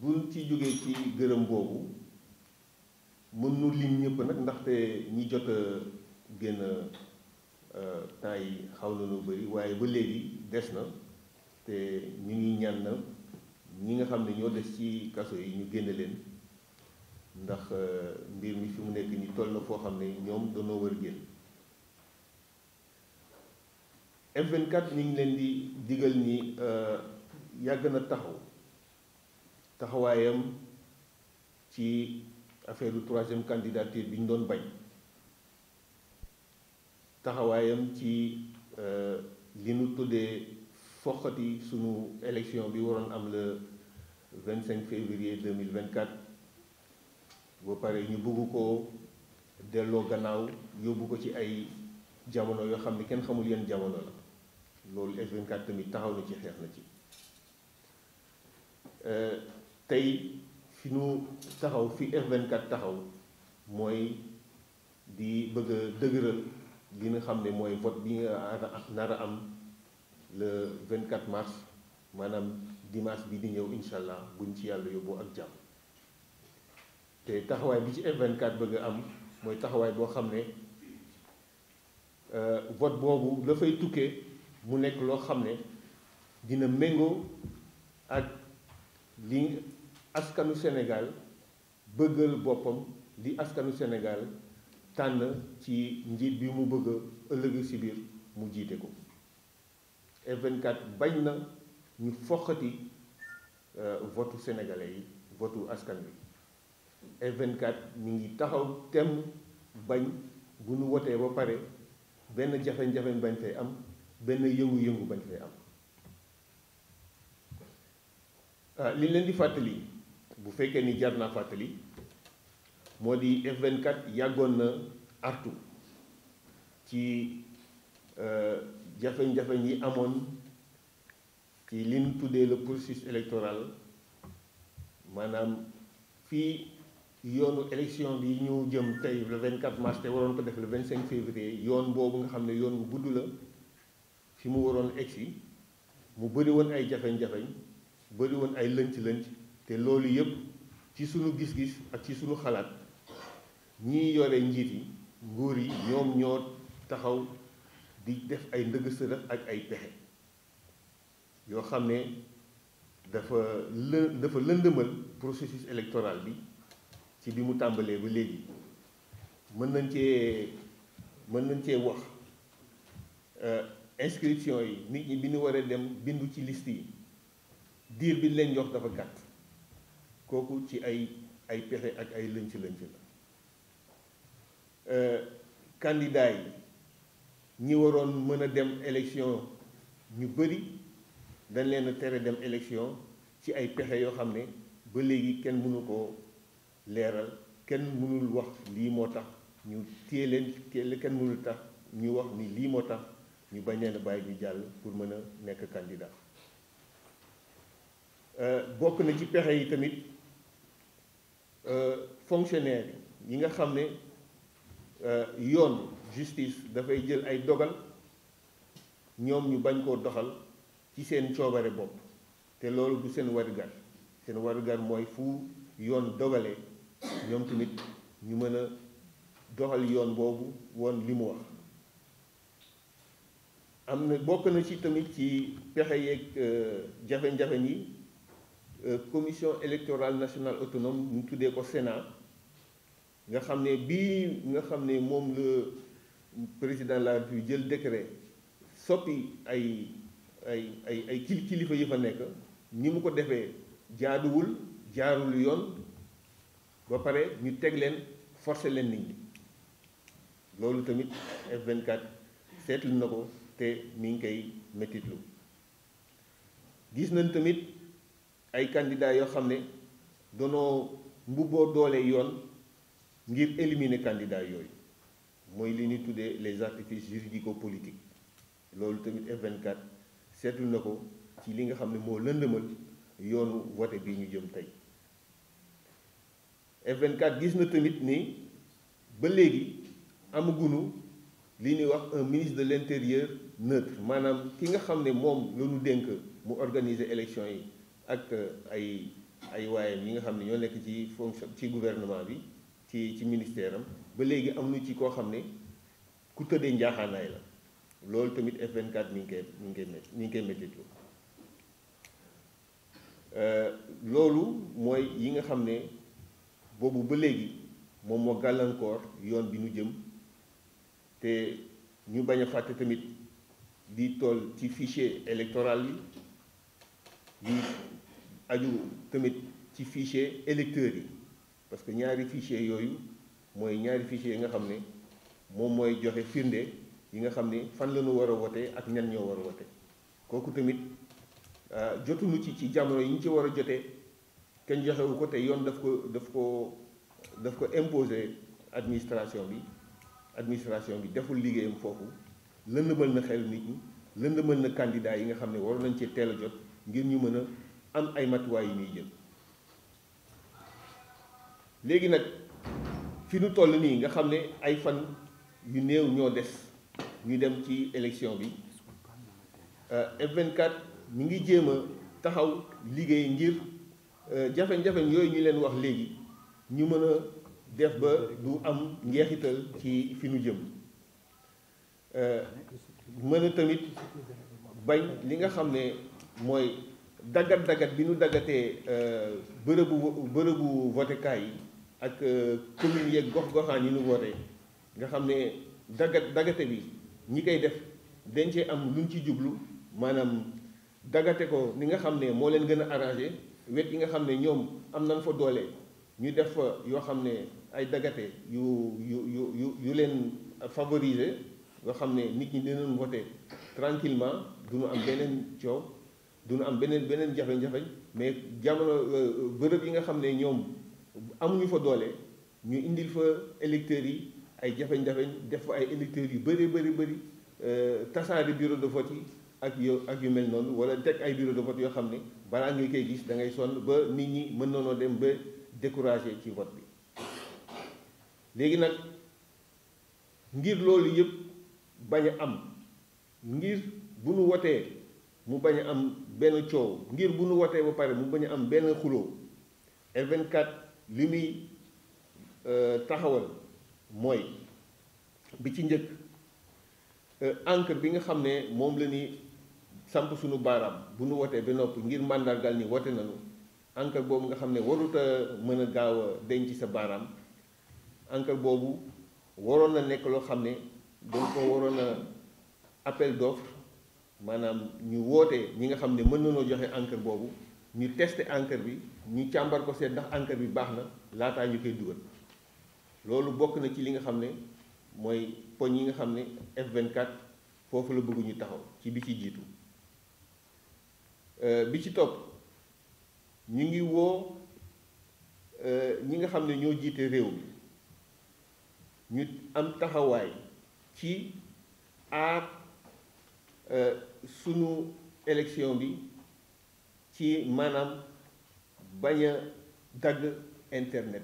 buñ ci jógee ci gërëm boobu mën nu lim ñëpp nag ndaxte ñi jot a génn temps yi xaw na lu bëri waaye ba léegi des na te ñu ngi ñaan na ñi nga xam ne ñoo des ci kaso yi ñu génne leen ndax mbir mi fi mu nekk ni toll na foo xam ne ñoom dañoo war génn. F24 ñu ngi leen di digal ni yàgg na taxawaayam ci affaire du troisième candidature bi ñu doon bañ, taxawaayam ci li nu tuddee foqati sunu élection bi waroon am le 25 février 2024 ba pare ñu bëgg ko delloo gannaaw yóbbu ko ci ay jamono yoo xam ne kenn xamul yenn jamono la. loolu F24 tamit taxaw na ci, xeex na ci. tey fi nu taxaw fi F24 taxaw mooy di bëgg a dëgëral li nga xam ne mooy vote bi nga nar a am le 24 mars maanaam dimanche bi di ñëw incha allah buñ ci yàlla yóbbu ak jàmm. te taxawaay bi ci F24 bëgg a am mooy taxawaay boo xam ne vote boobu dafay tukkee mu nekk loo xam ne dina méngoo ak li askanu Sénégal bëggal boppam, li askanu Sénégal tànn ci njiit bi mu bëgg a ëllëg si biir mu jiite ko. F24 bañ na ñu foqati votu sénégalais yi, votu askan bi. F24 mi ngi taxaw temm bañ bu nu wotee ba pare benn jafe-jafe bañ fay am, benn yëngu-yëngu bañ fay am. li leen di fàttali bu fekkee ni jar naa fàttali moo di F24 yàggoon na artu ci jafe-jafe yi amoon ci li ñu tuddee le processus électoral, maanaam fii yoonu élection bi ñu jëm tey le 24 mars te waroon ko def le 25 février yoon boobu nga xam ne yoon bu gudd la fi mu waroon egsi mu bëri woon ay jafe-jafe, bëri woon ay lënc-lënc, te loolu yëpp ci sunu gis-gis ak ci sunu xalaat ñii yore njiit yi nguur yi ñoom ñoo taxaw di def ay ndëgg sërëx ak ay pexe yoo xam ne dafa lëndëmal processus électoral bi ci bi mu tàmbalee ba léegi. mën nañ cee wax inscription yi nit ñi bi ñu waree dem bindu ci liste yi diir bi leen jox dafa gàtt, kooku ci ay pexe ak ay lënc-lënc la. candidat yi ñi waroon mën a dem élection ñu bëri dañ leen a tere dem élection ci ay pexe yoo xam ne ba léegi kenn mënu koo leeral, kenn mënul wax lii moo tax ñu téye leen, kenn mënul tax ñu wax ni lii moo tax ñu bañ leen a bàyyi ñu jàll pour mën a nekk candidat. bokk na ci pexe yi tamit fonctionnaire yi nga xam ne yoon justice dafay jël ay dogal ñoom ñu bañ koo doxal ci seen coobare bopp, te loolu du seen warugar. seen warugar mooy fu yoon dogalee ñoom tamit ñu mën a doxal yoon boobu woon li mu wax. am na bokk na ci tamit ci pexe yeeg jafe-jafe yi commission électorale nationale autonome ñu tuddee ko Sénat, nga xam ne bii nga xam ne moom le président de la République jël décret soppi ay kilifa yi fa nekk, ni mu ko defee jaaduwul, jaarul yoon, ba pare ñu teg leen forcer leen nit ñi. loolu tamit F24 seetlu na ko te mi ngi koy mettitlu. gis nañ tamit ay candidats yoo xam ne danoo mbubboo doole yoon ngir éliminer candidats yooyu, mooy li ñuy tuddee les artifices juridico-politiques. loolu tamit F24 seetlu na ko ci li nga xam ne moo lëndëmal yoonu vote bi ñu jëm tey. F24 gis na tamit ni ba léegi amagunu li ñuy wax un ministre de l'intérieur neutre, maanaam ki nga xam ne moom la ñu dénk mu organiser élection yi ak ay waayam yi nga xam ne ñoo nekk ci fonction ci gouvernement bi ci ministère am ba léegi am nu ci koo xam ne ku tëddee njaaxaanaay la loolu tamit F24 mi ngi koy méttitlu loolu mooy yi nga xam ne boobu ba léegi moom moo gàllankoor yoon bi nu jëm te ñu bañ a fàtte tamit di toll ci fichier électoral yi di aju tamit ci fichier électeurs yi parce que ñaari fichier yooyu mooy ñaari fichier yi nga xam ne moom mooy joxe firnde yi nga xam ne fan la ñu war a wote ak ñan ñoo war a wote kooku tamit jotuñu ci jamono yi ñu ci war a jotee kenn joxewu ko te yoon daf ko imposer administration bi deful liggéeyam foofu lëndëmal na xel nit ñi lëndëmal na candidat yi nga xam ne war nañ ci teel a jot ngir ñu mën a am ay matuwaay yu ñuy jël léegi nag fi nu toll nii nga xam ne ay fan yu néew ñoo des ñu dem ci élection bi F24 mi ngi jéem a taxaw liggéey ngir jafe-jafe yooyu ñu leen wax léegi ñu mën a def ba du am njeexital ci fi nu jëm mën a tamit bañ li nga xam ne mooy daggat bi nu daggatee bërëbu votekaay yi ak commune yeeg gox-goxaan yi nu wootee nga xam ne daggate bi ñi koy def dañ cee am luñ ci jublu maanaam daggate ko ni nga xam ne moo leen gën a arrangé wet yi nga xam ne ñoom am nañ fa doole ñu def fa yoo xam ne ay daggate yu leen favoriser nga xam ne nit ñi dinañ voté tranquillement duñu am beneen coow duñu am beneen jafe-jafe mais jamono bërëb yi nga xam ne ñoom amuñu fa doole ñu indil fa électeurs yi ay jafe-jafe def fa ay électeurs yu bëri tasaari bureau de vote yi ak yu mel noonu wala teg ay bureau de vote yoo xam ne balaa nga koy gis da ngay sonn ba nit ñi mën nañoo dem ba découragé ci vote bi léegi nag ngir loolu yëpp bañ a am ngir bu nu wotee mu bañ a am benn coow ngir bu nu wotee ba pare mu bañ a am benn xuloo F24 li muy taxawal mooy bi ci njëkk encre bi nga xam ne moom la ni samp suñu baaraam bu nu wotee ba noppi ngir màndargal ni wote nañu encre boobu nga xam ne warut a mën a gaaw a denc sa baaraam encre boobu waroon na nekk loo xam ne dañ ko waroon a appel d'offre maanaam ñu woote ñi nga xam ne mën nañoo joxe encre boobu ñu testé encre bi ñu càmbar ko seet ndax encre bi baax na laataa ñu koy dugal loolu bokk na ci li nga xam ne mooy poñ yi nga xam ne F24 foofu la bëgg ñu taxaw ci bi ci jiitu bi ci topp ñu ngi woo ñi nga xam ne ñoo jiite réew mi ñu am taxawaay ci aar sunu élection bi ci maanaam bañ a dagg internet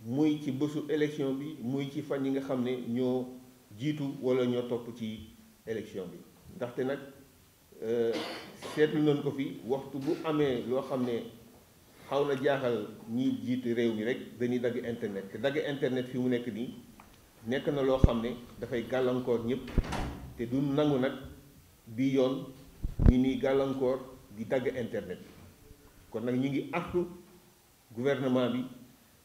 muy ci bésu élection bi muy ci fan yi nga xam ne ñoo jiitu walla ñoo topp ci élection bi ndaxte nag seetlu nañ ko fi waxtu bu amee loo xam ne xaw na jaaxal ñi jiite réew mi rek dañuy dagg internet te dagg internet fi mu nekk nii nekk na loo xam ne dafay gàllankoor ñëpp te du nangu nag bi yoon ñu ni gàllankoor di dagg internet kon nag ñu ngi artu gouvernement bi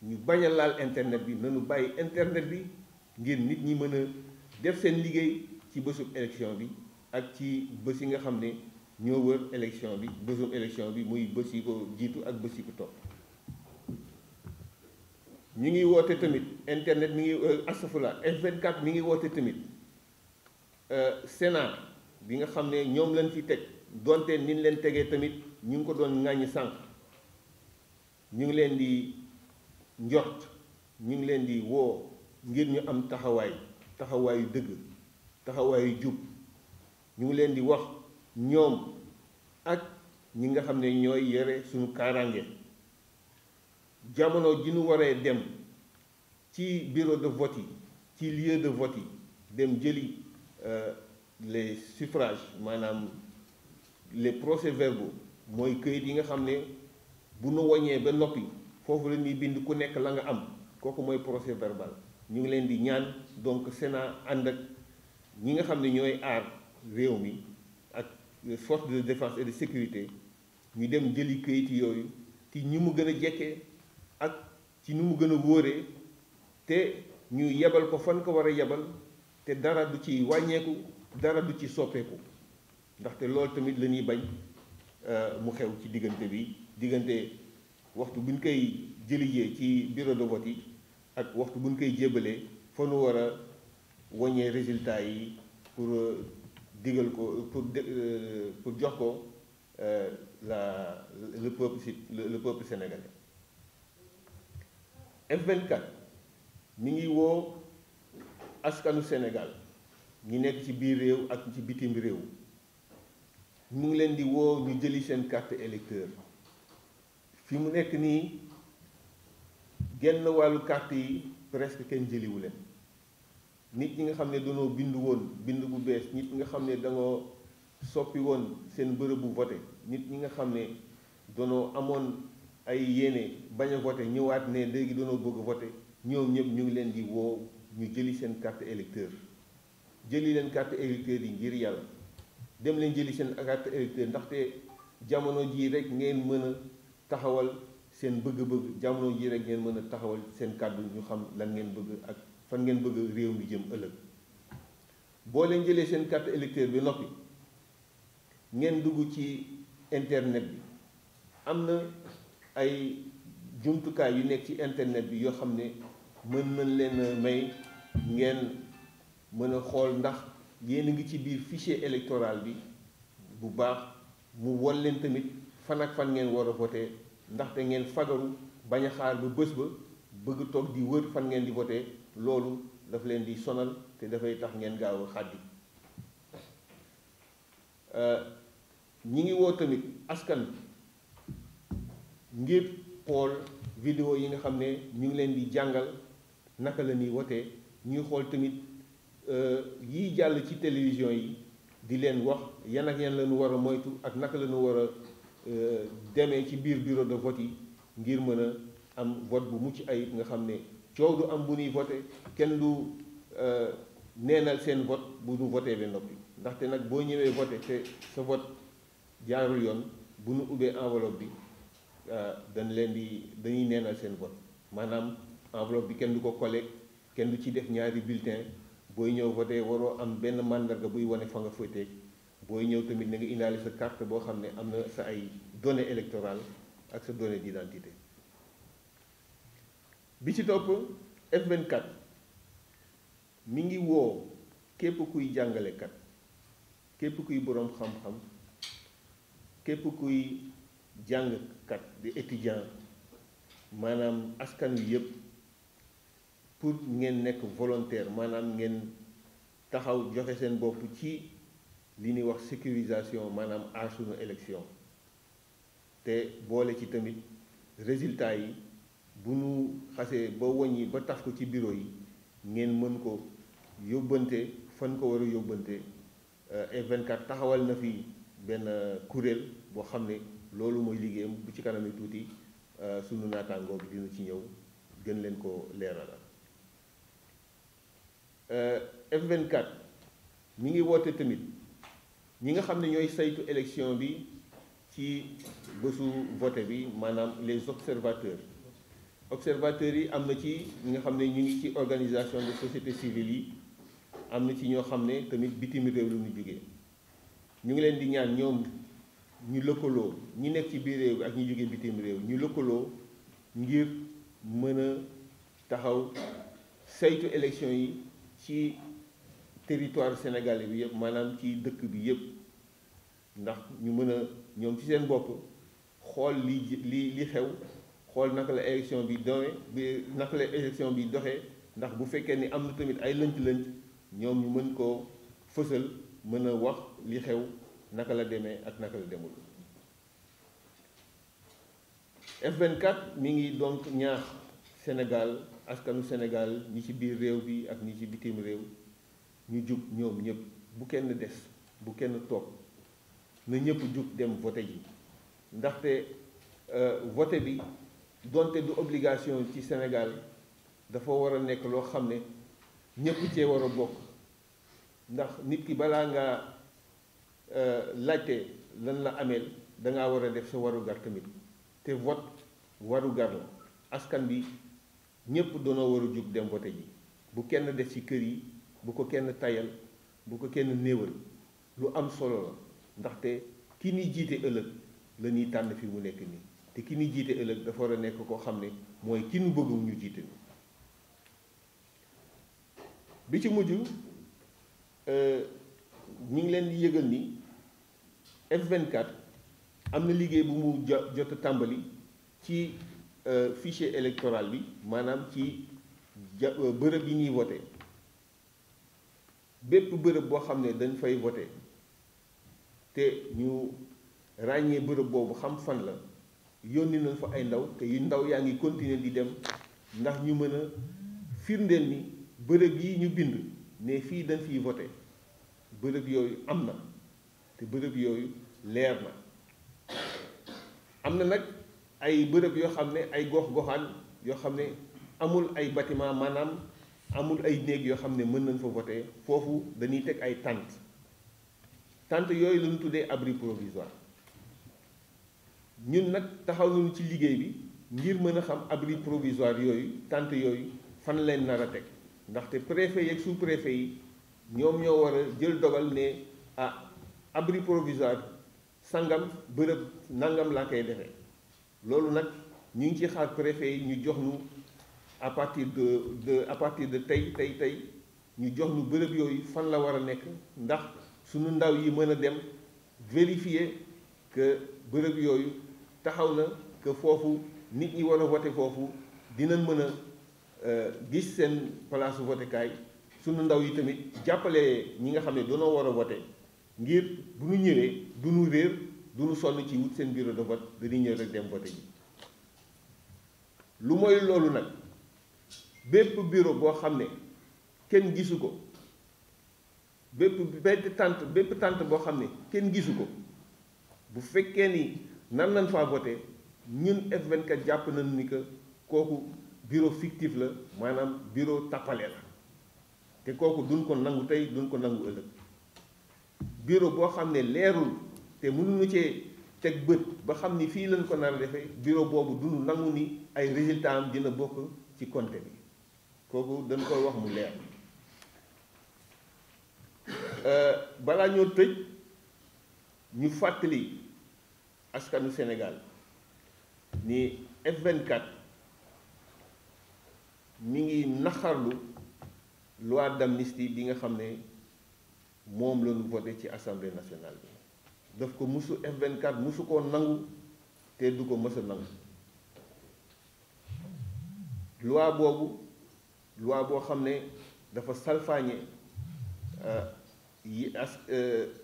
ñu bañ a laal internet bi nañu bàyyi internet bi ngir nit ñi mën a def seen liggéey ci bésub élection bi ak ci bés yi nga xam ne ñoo wër élection bi bésum élection bi muy bés yi ko jiitu ak bés yi ko topp ñu ngi woote tamit internet mi ngi astafurlah F24 mi ngi woote tamit Sénat bi nga xam ne ñoom lañ fi teg donte ni ñu leen tegee tamit ñu ngi ko doon ŋàññi sànq ñu ngi leen di njort ñu ngi leen di woo ngir ñu am taxawaayu dëgg taxawaayu jub ñu ngi leen di wax ñoom ak ñi nga xam ne ñooy yore suñu kaaraange jamono ji ñu waree dem ci bureau de vote yi ci lieu de vote yi dem jëli les suffrages maanaam les procès-verbaux mooy këyit yi nga xam ne bu nu woññee ba noppi foofu la ñuy bind ku nekk la nga am kooku mooy procès verbal. ñu ngi leen di ñaan donc Sénat ànd ak ñi nga xam ne ñooy aar réew mi ak force de défense et de sécurité ñu dem jëli këyit yooyu ci ñi mu gën a jekkee ak ci ni mu gën a wóoree te ñu yebal ko fan ko war a yebal te dara du ci wàññeeku dara du ci soppeeku ndaxte loolu tamit la ñuy bañ mu xew ci diggante waxtu bu ñu koy jëlijee ci bureau de vote yi ak waxtu bu ñu koy jébalee fa nu war a wàññee résultat yi pour digal ko pour jox ko le peuple sénégalais. F24 mi ngi woo askanu Sénégal ñi nekk ci biir réew ak ci bitim réew mu ngi leen di woo ñu jëli seen carte électeur fi mu nekk nii genn wàllu carte yi presque kenn jëliwu leen nit ñi nga xam ne dañoo bindu woon bind bu bees nit ñi nga xam ne dañoo soppi woon seen bërëbu voté nit ñi nga xam ne dañoo amoon ay yéene bañ a voté ñëwaat ne léegi dañoo bëgg voté ñoom ñëpp ñu ngi leen di woo ñu jëli seen carte électeur jëli leen carte électeur yi ngir yàlla dem leen jëli seen carte électeur ndaxte jamono jii rek ngeen mën a taxawal seen bëgg-bëgg jamono jii rek ngeen mën a taxawal seen kàddu ñu xam lan ngeen bëgg ak fan ngeen bëgg réew mi jëm ëllëg boo leen jëlee seen carte électeur bi noppi ngeen dugg ci internet bi am na ay jumtukaay yu nekk ci internet bi yoo xam ne mën nañ leen may ngeen mën a xool ndax yéen a ngi ci biir fichier électoral bi bu baax mu won leen tamit fan ak fan ngeen war a voté ndaxte ngeen fagaru bañ a xaar ba bés ba bëgg toog di wër fan ngeen di voté loolu daf leen di sonal te dafay tax ngeen gaaw a xàddi ñi ngi woo tamit askan ngir xool vidéo yi nga xam ne ñu ngi leen di jàngal naka la ñuy wotee ñuy xool tamit yiy jàll ci télévision yi di leen wax yan ak yan la ñu war a moytu ak naka la ñu war a demee ci biir bureau de vote yi ngir mën a am vote bu mucc ayib nga xam ne coow du am bu ñuy voté kenn du neenal seen vote bu ñu voté ba noppi ndaxte nag boo ñëwee voté te sa vote jaarul yoon bu ñu ubbee enveloppe bi dañuy neenal seen vote maanaam enveloppe bi kenn du ko collé kenn du ci def ñaari bulletin booy ñëw voté waroo am benn màndarga buy wane fa nga féetee booy ñëw tamit na nga indaale sa carte boo xam ne am na sa ay données électorales ak sa donnée d'identité bi ci topp F24 mi ngi woo képp kuy jàngalekat képp kuy boroom xam-xam képp kuy jàngkat di étudiant maanaam askan wi yëpp pour ngeen nekk volontaire maanaam ngeen taxaw joxe seen bopp ci li ñuy wax sécurisation maanaam aar sunu élection te boole ci tamit résultat yi bu nu xasee ba woññi ba taf ko ci bureau yi ngeen mën ko yóbbante fan ko war a yóbbante F24 taxawal na fi benn kuréel boo xam ne loolu mooy liggéeyam bu ci kanam tuuti sunu naataangoo bi dina ci ñëw gën leen ko leeralal F24 mi ngi woote tamit ñi nga xam ne ñooy saytu élection bi ci bésu vote bi maanaam les observateurs yi am na ci ñi nga xam ne ñu ngi ci organisation de société civile yi am na ci ñoo xam ne tamit bitim réew lu ñu jógee ñu ngi leen di ñaan ñoom ñu lëkkaloo ñi nekk ci biir réew bi ak ñu jógee bitim réew ñu lëkkaloo ngir mën a taxaw saytu élection yi ci territoire sénégalais bi yëpp maanaam ci dëkk bi yëpp ndax ñu mën a ñoom ci seen bopp xool li xew xool naka la élection bi doxee ndax bu fekkee ni am na tamit ay lënt-lënt ñoom ñu mën koo fësal mën a wax li xew naka la demee ak naka la demul. F24 mi ngi donc ñaax Sénégal askanu Sénégal ñi ci biir réew bi ak ñi ci bitim réew ñu jug ñoom ñëpp bu kenn des bu kenn toog na ñëpp jug dem voté ji ndaxte vote bi donte du obligation ci Sénégal dafa war a nekk loo xam ne ñëpp cee war a bokk ndax nit ki balaa ngaa laajte lan la ameel dangaa war a def sa warugar tamit te vote warugar la askan bi ñëpp doonoo war a jug dem vote ji bu kenn def ci kër yi bu ko kenn tayal bu ko kenn néewal lu am solo la ndaxte ki ni jiite ëllëg la ñuy tànn fi mu nekk nii te ki ni jiite ëllëg dafa war a nekk koo xam ne mooy ki nu bëgg ñu jiite ni bi ci mujj ñu ngi leen di yëgal ni F24 am na liggéey bu mu jot a tàmbali ci fichier électoral bi maanaam ci bërëb yi ñuy voté bépp bërëb boo xam ne dañ fay voté te ñu ràññee bërëb boobu xam fan la yónni nañ fa ay ndaw te yu ndaw yaa ngi continuer di dem ndax ñu mën a firndeel ni bërëb yi ñu bind ne fii dañ fiy voté bërëb yooyu am na te bërëb yooyu leer na am na nag ay bërëb yoo xam ne ay gox-goxaan yoo xam ne amul ay bâtiment maanaam amul ay néeg yoo xam ne mën nañ fa voté foofu dañuy teg ay tente yooyu la ñu tuddee abri provisoire ñun nag taxaw nañu ci liggéey bi ngir mën a xam abri provisoire yooyu tente yooyu fan leen nar a teg ndaxte préfet yeeg sous-préfet yi ñoom ñoo war a jël dogal ne ah abri provisoire sangam bërëb nangam laa koy defee loolu nag ñu ngi ci xaar préfet yi ñu jox ñu à partir de tey ñu jox ñu bërëb yooyu fan la war a nekk ndax suñu ndaw yi mën a dem vérifier que bërëb yooyu taxaw na que foofu nit ñi war a voté foofu dinañ mën a gis seen place votékaay suñu ndaw yi tamit jàppale ñi nga xam ne dañoo war a voté ngir bu ñu ñëwee du ñu réer du ñu sonn ci wut seen bureau de vote dañuy ñëw rek dem voté ji lu mooy loolu nag bépp bureau boo xam ne kenn gisu ko bépp tente boo xam ne kenn gisu ko bu fekkee ni nan nañ faa voté ñun F24 jàpp nañu ni que kooku bureau fictif la maanaam bureau tappale la te kooku duñ ko nangu tey duñ ko nangu ëllëg bureau boo xam ne leerul te mënuñu cee teg bët ba xam ni fii lañ ko nar a defee bureau boobu duñu nangu ni ay résultat am dina bokk ci compte bi kooku dañ koy wax mu leer balaa ñoo tëj ñu fàttali askanu Sénégal ni F24 mi ngi naxarlu loi d'amnistie bi nga xam ne moom la ñu voté ci assemblée nationale bi daf ko musu F24 musu koo nangu te du ko mës a nangu loi boobu loi boo xam ne dafa salfaañe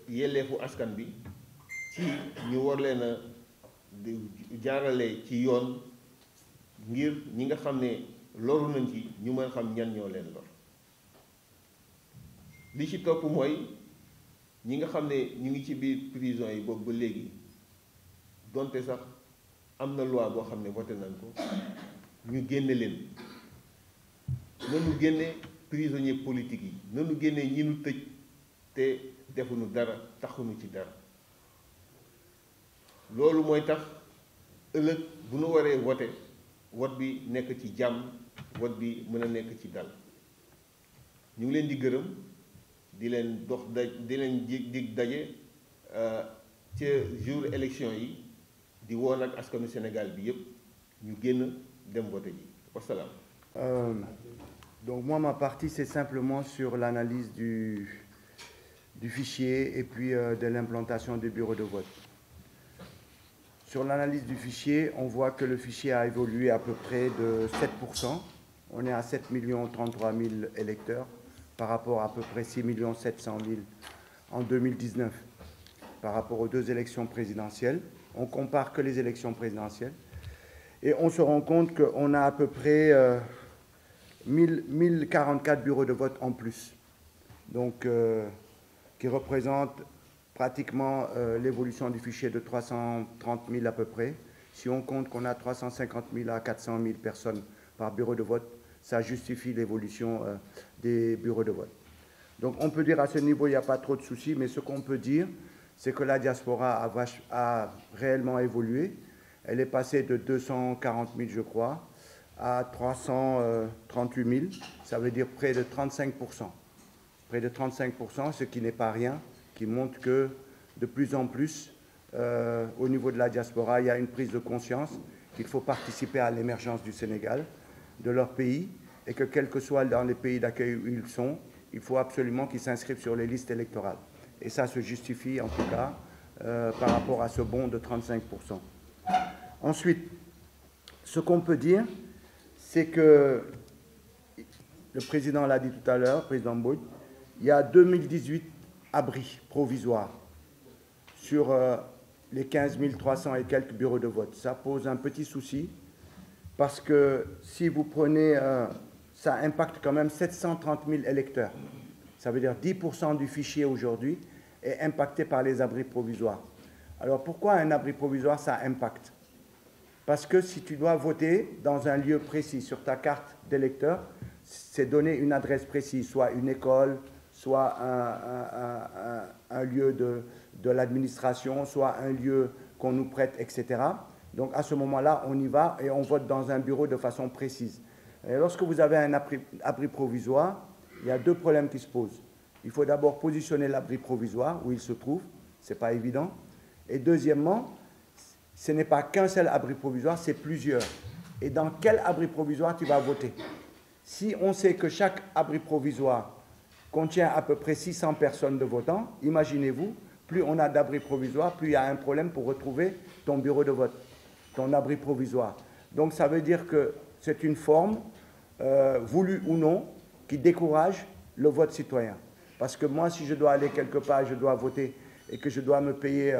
yelleefu askan bi ci ñu war leen a jaarale ci yoon ngir ñi nga xam ne loru nañ ci ñu mën xam ñan ñoo leen lor li ci topp mooy ñi nga xam ne ñu ngi ci biir prison yi boobu ba léegi donte sax am na loi boo xam ne voté nañ ko ñu génne leen nanu génne prisonniers politiques yi nanu génne ñi nu tëj te defuñu dara taxuñu ci dara loolu mooy tax ëllëg bu nu waree voté vote bi nekk ci jàmm vote bi mën a nekk ci dal ñu ngi leen di gërëm di leen dox di leen dig daje ca jour élection yi di woon ak askanu Sénégal bi yépp ñu génn dem voté ji wasalaam. Donc moi ma partie c'est simplement sur l'analyse du fichier et puis de l'implantation des bureaux de vote. Sur l'analyse du fichier, on voit que le fichier a évolué à peu près de 7%. On est à 7 033 000 électeurs par rapport à peu près 6 700 000 en 2019 par rapport aux deux élections présidentielles. On compare que les élections présidentielles et on se rend compte qu'on a à peu près 1044 bureaux de vote en plus, donc qui représentent pratiquement l'évolution du fichier de 330 000 à peu près. Si on compte qu'on a 350 000 à 400 000 personnes par bureau de vote, ça justifie l'évolution des bureaux de vote. Donc on peut dire à ce niveau, il n'y a pas trop de soucis, mais ce qu'on peut dire, c'est que la diaspora a réellement évolué. Elle est passée de 240 000, je crois, à 338 000. Ça veut dire près de 35%. Près de 35%, ce qui n'est pas rien, qui montre que de plus en plus, au niveau de la diaspora, il y a une prise de conscience qu'il faut participer à l'émergence du Sénégal, de leur pays, et que quel que soit dans les pays d'accueil où ils sont, il faut absolument qu'ils s'inscrivent sur les listes électorales. Et ça se justifie en tout cas par rapport à ce bond de 35%. Ensuite, ce qu'on peut dire, c'est que, le président l'a dit tout à l'heure, président Mbodj, il y a 2018 abris provisoires sur les 15 300 et quelques bureaux de vote. Ça pose un petit souci parce que si vous prenez, ça impacte quand même 730 000 électeurs. Ça veut dire 10% du fichier aujourd'hui est impacté par les abris provisoires. Alors pourquoi un abri provisoire, ça impacte? Parce que si tu dois voter dans un lieu précis sur ta carte d'électeur, c'est donner une adresse précise, soit une école, soit un lieu de l'administration, soit un lieu qu'on nous prête, etc. Donc à ce moment-là, on y va et on vote dans un bureau de façon précise. Et lorsque vous avez un abri provisoire, il y a deux problèmes qui se posent. Il faut d'abord positionner l'abri provisoire où il se trouve, ce n'est pas évident. Et deuxièmement, ce n'est pas qu'un seul abri provisoire, c'est plusieurs. Et dans quel abri provisoire tu vas voter? Si on sait que chaque abri provisoire contient à peu près 600 personnes de votants, imaginez-vous, plus on a d'abris provisoires, plus il y a un problème pour retrouver ton bureau de vote, ton abri provisoire. Donc ça veut dire que c'est une forme, voulue ou non, qui décourage le vote citoyen. Parce que moi, si je dois aller quelque part, je dois voter et que je dois me payer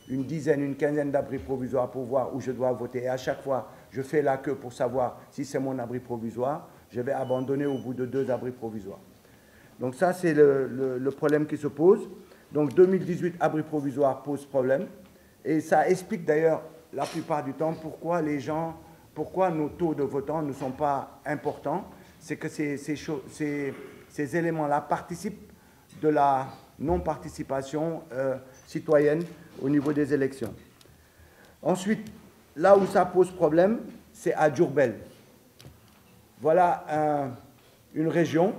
une dizaine, une quinzaine d'abris provisoires pour voir où je dois voter. Et à chaque fois, je fais la queue pour savoir si c'est mon abri provisoire. Je vais abandonner au bout de 2 abris provisoires. Donc ça, c'est le problème qui se pose. Donc 2018, abri provisoire pose problème. Et ça explique d'ailleurs la plupart du temps pourquoi nos taux de votants ne sont pas importants. C'est que ces éléments-là participent de la non-participation citoyenne au niveau des élections. Ensuite, là où ça pose problème, c'est à Diourbel. Voilà une région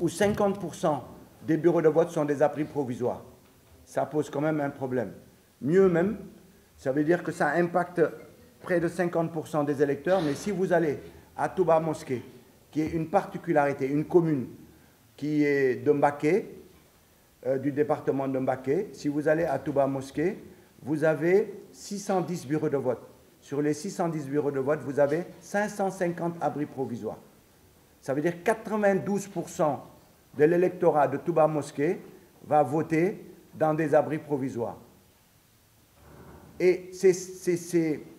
où 50% des bureaux de vote sont des abris provisoires. Ça pose quand même un problème. Mieux même, ça veut dire que ça impacte près de 50% des électeurs, mais si vous allez à Touba Mosquée, qui est une particularité, une commune qui est de Mbacké, du département de Mbacké, si vous allez à Touba Mosquée, vous avez 610 bureaux de vote. Sur les 610 bureaux de vote, vous avez 550 abris provisoires. Ça veut dire 92% de l'électorat de Touba Mosquée va voter dans des abris provisoires. Et ces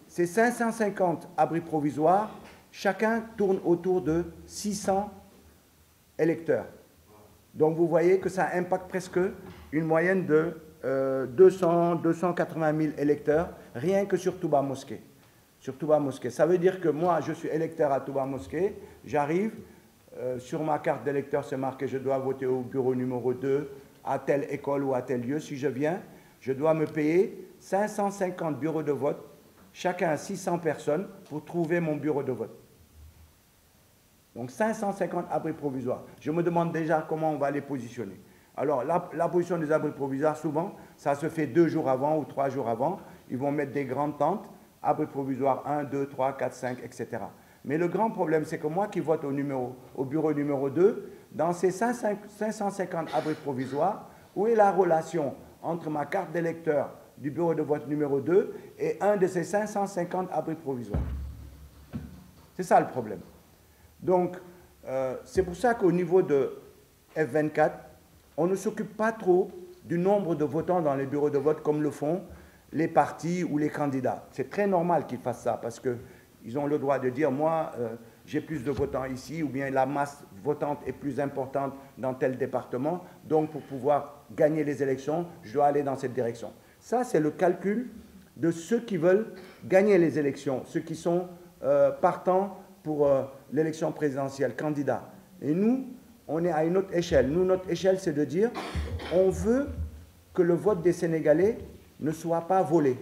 550 abris provisoires, chacun tourne autour de 600 électeurs. Donc vous voyez que ça impacte presque une moyenne de 280 000 électeurs, rien que sur Touba Mosquée. Sur Touba Mosquée. Ça veut dire que moi, je suis électeur à Touba Mosquée, j'arrive, sur ma carte d'électeur, c'est marqué je dois voter au bureau numéro 2, à telle école ou à tel lieu. Si je viens, je dois me payer 550 bureaux de vote, chacun 600 personnes, pour trouver mon bureau de vote. Donc 550 abris provisoires. Je me demande déjà comment on va les positionner. Alors la position des abris provisoires, souvent, ça se fait 2 jours avant ou 3 jours avant. Ils vont mettre des grandes tentes, abris provisoires 1, 2, 3, 4, 5, etc. Mais le grand problème, c'est que moi qui vote au bureau numéro 2, dans ces 550 abris provisoires, où est la relation entre ma carte d'électeur du bureau de vote numéro 2 et un de ces 550 abris provisoires? C'est ça le problème. Donc, c'est pour ça qu'au niveau de F24, on ne s'occupe pas trop du nombre de votants dans les bureaux de vote comme le font les partis ou les candidats. C'est très normal qu'ils fassent ça parce qu'ils ont le droit de dire « moi, j'ai plus de votants ici » ou bien « la masse votante est plus importante dans tel département ». Donc, pour pouvoir gagner les élections, je dois aller dans cette direction. Ça, c'est le calcul de ceux qui veulent gagner les élections, ceux qui sont partants pour l'élection présidentielle, candidats. Et nous, on est à une autre échelle. Nous, notre échelle, c'est de dire, on veut que le vote des Sénégalais ne soit pas volé.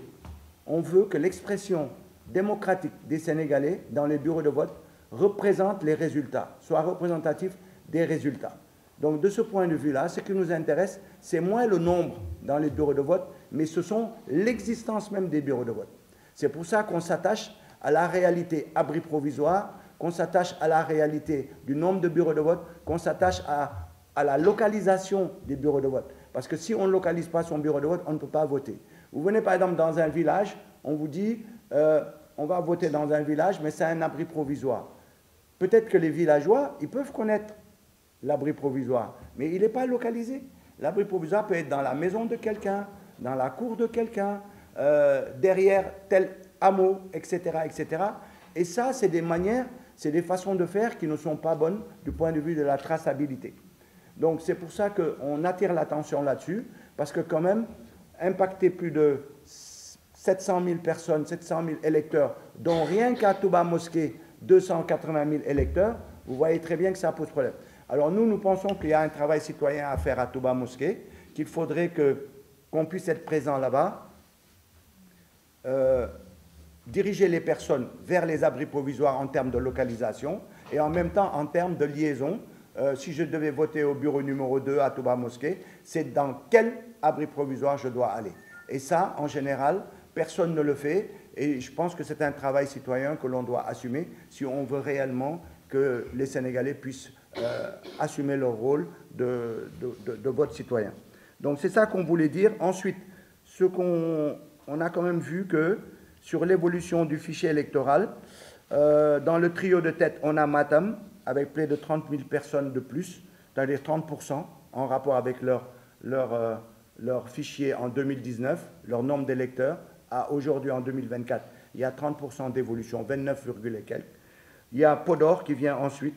On veut que l'expression démocratique des Sénégalais dans les bureaux de vote représente les résultats, soit représentatif des résultats. Donc, de ce point de vue-là, ce qui nous intéresse, c'est moins le nombre dans les bureaux de vote, mais ce sont l'existence même des bureaux de vote. C'est pour ça qu'on s'attache à la réalité abri provisoire, qu'on s'attache à la réalité du nombre de bureaux de vote, qu'on s'attache à la localisation des bureaux de vote. Parce que si on ne localise pas son bureau de vote, on ne peut pas voter. Vous venez par exemple dans un village, on vous dit on va voter dans un village, mais c'est un abri provisoire. Peut-être que les villageois, ils peuvent connaître l'abri provisoire, mais il n'est pas localisé. L'abri provisoire peut être dans la maison de quelqu'un, dans la cour de quelqu'un, derrière tel hameau, etc., etc. Et ça, c'est des manières, c'est des façons de faire qui ne sont pas bonnes du point de vue de la traçabilité. Donc, c'est pour ça qu'on attire l'attention là-dessus, parce que quand même, impacter plus de 700 000 personnes, 700 000 électeurs, dont rien qu'à Touba Mosquée, 280 000 électeurs, vous voyez très bien que ça pose problème. Alors nous pensons qu'il y a un travail citoyen à faire à Touba Mosquée, qu'il faudrait qu'on puisse être présent là-bas, diriger les personnes vers les abris provisoires en termes de localisation et en même temps en termes de liaison. Si je devais voter au bureau numéro 2 à Touba Mosquée, c'est dans quel abri provisoire je dois aller. Et ça, en général, personne ne le fait. Et je pense que c'est un travail citoyen que l'on doit assumer si on veut réellement que les Sénégalais puissent assumer leur rôle de vote citoyen. Donc c'est ça qu'on voulait dire. Ensuite, on a quand même vu que sur l'évolution du fichier électoral, dans le trio de tête, on a Matam, avec près de 30 000 personnes de plus, c'est-à-dire 30% en rapport avec leur fichier en 2019, leur nombre d'électeurs. À aujourd'hui, en 2024, il y a 30% d'évolution, 29, et quelques. Il y a Podor qui vient ensuite,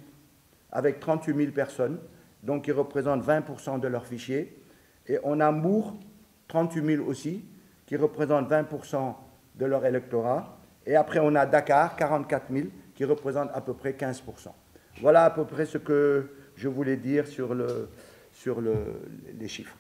avec 38 000 personnes, donc qui représente 20% de leur fichier. Et on a Mour, 38 000 aussi, qui représente 20% de leur électorat. Et après, on a Dakar, 44 000, qui représente à peu près 15%. Voilà à peu près ce que je voulais dire sur les chiffres.